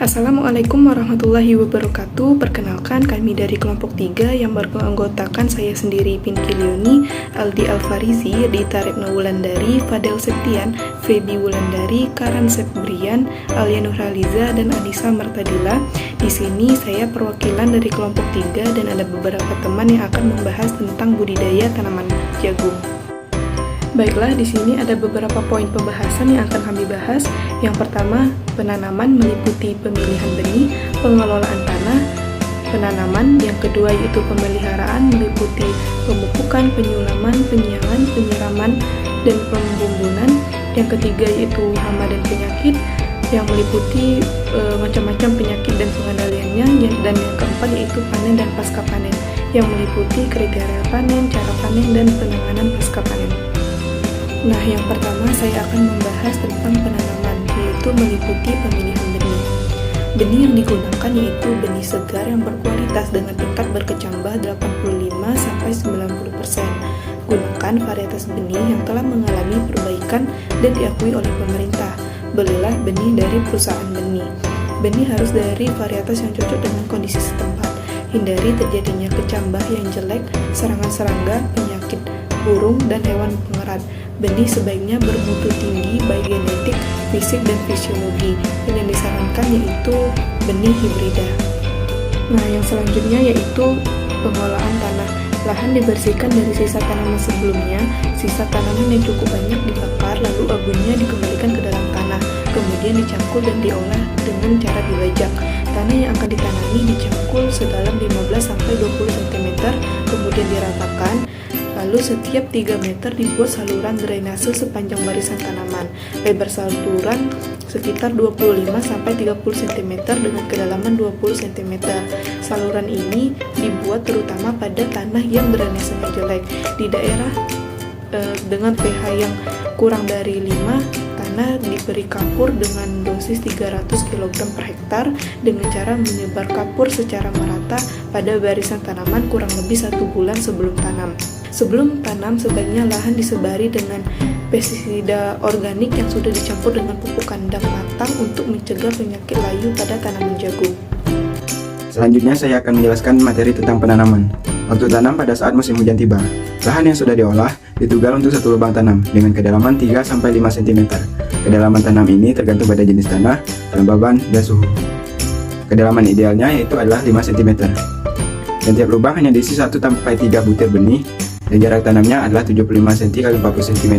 Assalamualaikum warahmatullahi wabarakatuh. Perkenalkan, kami dari kelompok 3 yang beranggotakan saya sendiri, Pinky Leoni, Aldi Alfarizi, Dita Retno Wulandari, Fadel Septian, Feby Wulandari, Karan Sepbrian, Alia Nurhaliza, dan Anissa Martadila. Di sini saya perwakilan dari kelompok 3 dan ada beberapa teman yang akan membahas tentang budidaya tanaman jagung. Baiklah, di sini ada beberapa poin pembahasan yang akan kami bahas. Yang pertama, penanaman meliputi pemilihan benih, pengelolaan tanah, penanaman. Yang kedua yaitu pemeliharaan meliputi pemupukan, penyulaman, penyiangan, penyiraman, dan pembumbunan. Yang ketiga yaitu hama dan penyakit yang meliputi macam-macam penyakit dan pengendaliannya. Dan yang keempat yaitu panen dan pasca panen yang meliputi kriteria panen, cara panen, dan penanganan pasca panen. Nah, yang pertama saya akan membahas tentang penanaman, yaitu meliputi pemilihan benih. Benih yang digunakan yaitu benih segar yang berkualitas dengan tingkat berkecambah 85-90%. Gunakan varietas benih yang telah mengalami perbaikan dan diakui oleh pemerintah. Belilah benih dari perusahaan benih. Benih harus dari varietas yang cocok dengan kondisi setempat. Hindari terjadinya kecambah yang jelek, serangan serangga, penyakit burung, dan hewan pengerat. Benih sebaiknya bermutu tinggi baik genetik, fisik, dan fisiologi. Dan yang disarankan yaitu benih hibrida. Nah, yang selanjutnya yaitu pengelolaan tanah. Lahan dibersihkan dari sisa tanaman sebelumnya. Sisa tanaman yang cukup banyak dibakar, lalu abunnya dikembalikan ke dalam tanah. Kemudian dicangkul dan diolah dengan cara dibajak. Tanah yang akan ditanami dicangkul sedalam 15-20 cm, kemudian diratakan. Lalu setiap 3 meter dibuat saluran drainase sepanjang barisan tanaman. Lebar saluran sekitar 25-30 cm dengan kedalaman 20 cm. Saluran ini dibuat terutama pada tanah yang drainasenya jelek. Di daerah dengan pH yang kurang dari 5, tanah diberi kapur dengan dosis 300 kg per hektar dengan cara menyebar kapur secara merata pada barisan tanaman kurang lebih 1 bulan sebelum tanam. Sebelum tanam, sebaiknya lahan disebari dengan pestisida organik yang sudah dicampur dengan pupuk kandang matang untuk mencegah penyakit layu pada tanaman jagung. Selanjutnya saya akan menjelaskan materi tentang penanaman. Waktu tanam pada saat musim hujan tiba. Lahan yang sudah diolah ditugal untuk satu lubang tanam dengan kedalaman 3-5 cm. Kedalaman tanam ini tergantung pada jenis tanah, kelembaban, dan suhu. Kedalaman idealnya yaitu adalah 5 cm. Dan tiap lubang hanya diisi 1-3 butir benih. Dan jarak tanamnya adalah 75 cm x 40 cm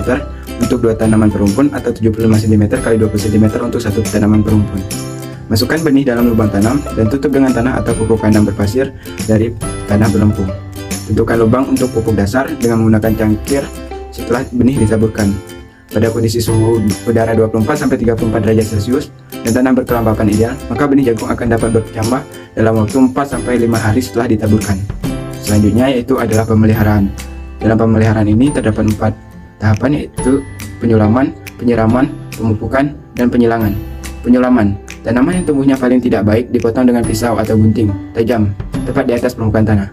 untuk 2 tanaman perumpun atau 75 cm x 20 cm untuk 1 tanaman perumpun. Masukkan benih dalam lubang tanam dan tutup dengan tanah atau pupuk kandang berpasir dari tanah berlempung. Tentukan lubang untuk pupuk dasar dengan menggunakan cangkir setelah benih ditaburkan. Pada kondisi suhu udara 24-34 derajat Celcius dan tanah berkelembapan ideal, maka benih jagung akan dapat berkecambah dalam waktu 4-5 hari setelah ditaburkan. Selanjutnya yaitu adalah pemeliharaan. Dalam pemeliharaan ini terdapat 4 tahapan, yaitu penyulaman, penyiraman, pemupukan, dan penyilangan. Penyulaman, tanaman yang tumbuhnya paling tidak baik dipotong dengan pisau atau gunting tajam tepat di atas permukaan tanah.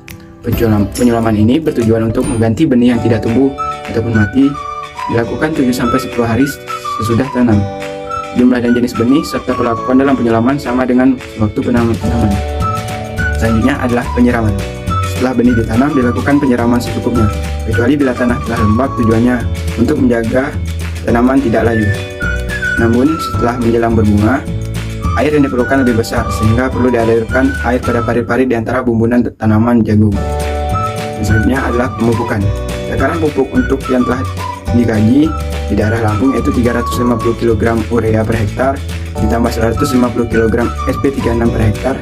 Penyulaman ini bertujuan untuk mengganti benih yang tidak tumbuh ataupun mati, dilakukan 7-10 hari sesudah tanam. Jumlah dan jenis benih serta perlakuan dalam penyulaman sama dengan waktu penanaman. Selanjutnya adalah penyiraman. Setelah benih ditanam, dilakukan penyiraman secukupnya, kecuali bila tanah telah lembab, tujuannya untuk menjaga tanaman tidak layu. Namun, setelah menjelang berbunga, air yang diperlukan lebih besar, sehingga perlu dialirkan air pada parit-parit di antara bumbunan tanaman jagung. Selanjutnya adalah pemupukan. Takaran pupuk untuk yang telah dikaji di daerah Lampung yaitu 350 kg urea per hektar, ditambah 150 kg SP36 per hektar,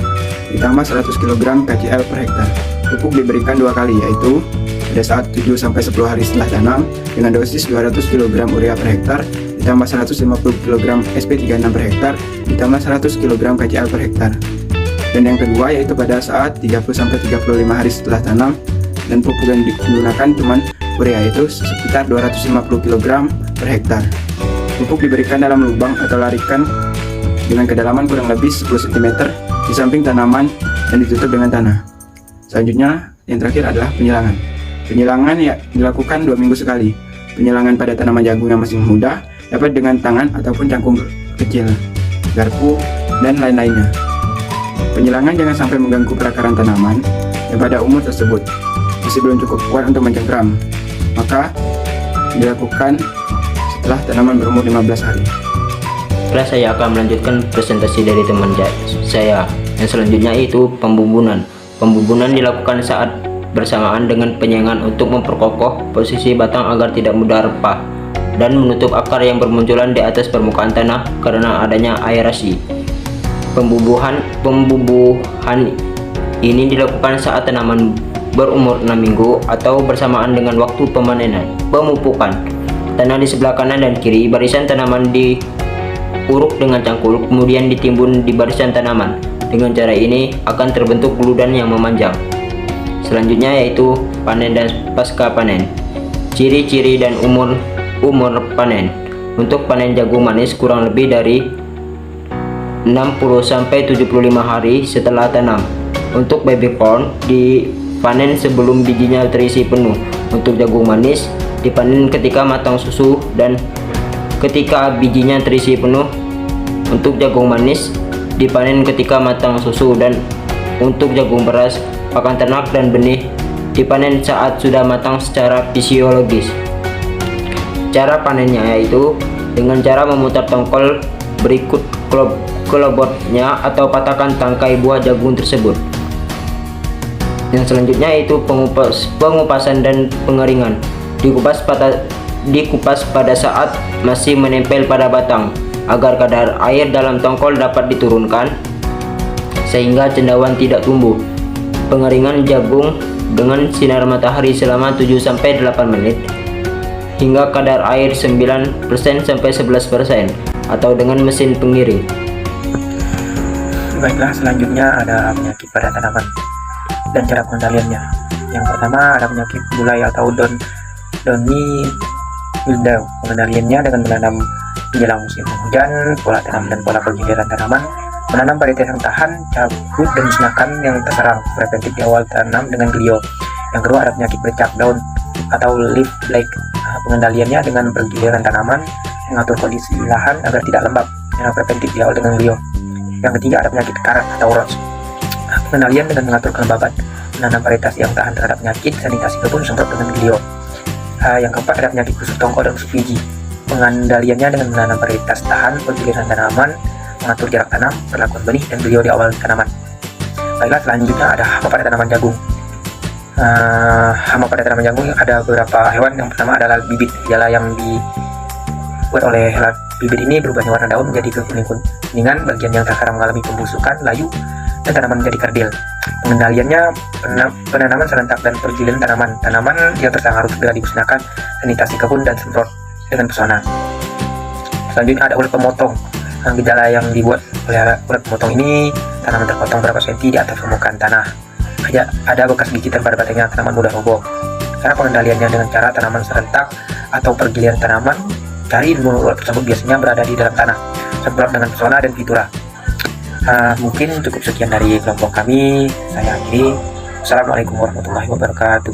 ditambah 100 kg KCl per hektar. Pupuk diberikan 2 kali, yaitu pada saat 7-10 hari setelah tanam dengan dosis 200 kg urea per hektar, ditambah 150 kg SP36 per hektar, ditambah 100 kg KCl per hektar. Dan yang kedua yaitu pada saat 30-35 hari setelah tanam, dan pupuk yang digunakan cuma urea, yaitu sekitar 250 kg per hektar. Pupuk diberikan dalam lubang atau larikan dengan kedalaman kurang lebih 10 cm di samping tanaman dan ditutup dengan tanah. Selanjutnya, yang terakhir adalah penyilangan. Penyilangan dilakukan 2 minggu sekali. Penyilangan pada tanaman jagung yang masih muda dapat dengan tangan ataupun cangkul kecil. garpu, dan lain-lainnya. Penyilangan jangan sampai mengganggu perakaran tanaman yang pada umur tersebut masih belum cukup kuat untuk mencengkram, maka dilakukan setelah tanaman berumur 15 hari. Setelah saya akan melanjutkan presentasi dari teman saya. Yang selanjutnya itu pembubunan. Pembubunan dilakukan saat bersamaan dengan penyengan untuk memperkokoh posisi batang agar tidak mudah retak dan menutup akar yang bermunculan di atas permukaan tanah karena adanya aerasi. Pembubuhan ini dilakukan saat tanaman berumur 6 minggu atau bersamaan dengan waktu pemanenan. Pemupukan. Tanah di sebelah kanan dan kiri barisan tanaman diuruk dengan cangkul, kemudian ditimbun di barisan tanaman. Dengan cara ini akan terbentuk guludan yang memanjang. Selanjutnya yaitu panen dan pasca panen. Ciri-ciri dan umur panen. Untuk panen jagung manis kurang lebih dari 60-75 hari setelah tanam. Untuk baby corn dipanen sebelum bijinya terisi penuh. Untuk jagung manis dipanen ketika matang susu dan ketika bijinya terisi penuh. Untuk jagung manis dipanen ketika matang susu, dan untuk jagung beras, pakan ternak dan benih dipanen saat sudah matang secara fisiologis. Cara panennya yaitu dengan cara memutar tongkol berikut kelobotnya atau patahkan tangkai buah jagung tersebut. Yang selanjutnya yaitu pengupasan dan pengeringan. Dikupas pada saat masih menempel pada batang agar kadar air dalam tongkol dapat diturunkan sehingga cendawan tidak tumbuh. Pengeringan jagung dengan sinar matahari selama 7-8 menit hingga kadar air 9%-11% atau dengan mesin pengiring. Baiklah, selanjutnya ada penyakit pada tanaman dan cara pengendaliannya. Yang pertama ada penyakit gulai atau downy mildew. Pengendaliannya dengan menanam menjelang musim hujan, pola tanam dan pola pergiliran tanaman, menanam varietas yang tahan cabut dan musnahkan yang terserang, preventif di awal tanam dengan glio. Yang kedua ada penyakit bercak daun atau leaf blight. Pengendaliannya dengan pergiliran tanaman, mengatur kondisi lahan agar tidak lembab, yang preventif di awal dengan glio. Yang ketiga ada penyakit karat atau rot. Pengendalian dengan mengatur kelembaban, menanam varietas yang tahan terhadap penyakit, sanitasi kebun, semprot dengan glio. Yang keempat ada penyakit busuk tongkol dan busuk biji. Pengendaliannya dengan menanam varietas tahan, pergiliran tanaman, mengatur jarak tanam, perlakuan benih, dan glio di awal tanaman. Baiklah, selanjutnya ada hama pada tanaman jagung. Hama pada tanaman jagung ada beberapa hewan. Yang pertama adalah bibit. Gejala yang dibuat oleh bibit ini berubahnya warna daun menjadi kekuning-kuningan, bagian yang terserang mengalami pembusukan, layu, dan tanaman menjadi kerdil. Pengendaliannya penanaman serentak dan pergiliran tanaman. Tanaman yang terserang harus segera dimusnahkan, sanitasi kebun, dan semprot dengan pesona. Selanjutnya ada ulat pemotong. Gejala yang dibuat oleh ulat pemotong ini, tanaman terpotong berapa senti di atas permukaan tanah. Ada bekas gigitan pada batangnya, tanaman mudah roboh. Cara pengendaliannya dengan cara tanaman serentak atau pergiliran tanaman. Cari ulat tersebut biasanya berada di dalam tanah. Semprot dengan pesona dan fitura. Mungkin cukup sekian dari kelompok kami. Saya akhiri. Assalamualaikum warahmatullahi wabarakatuh.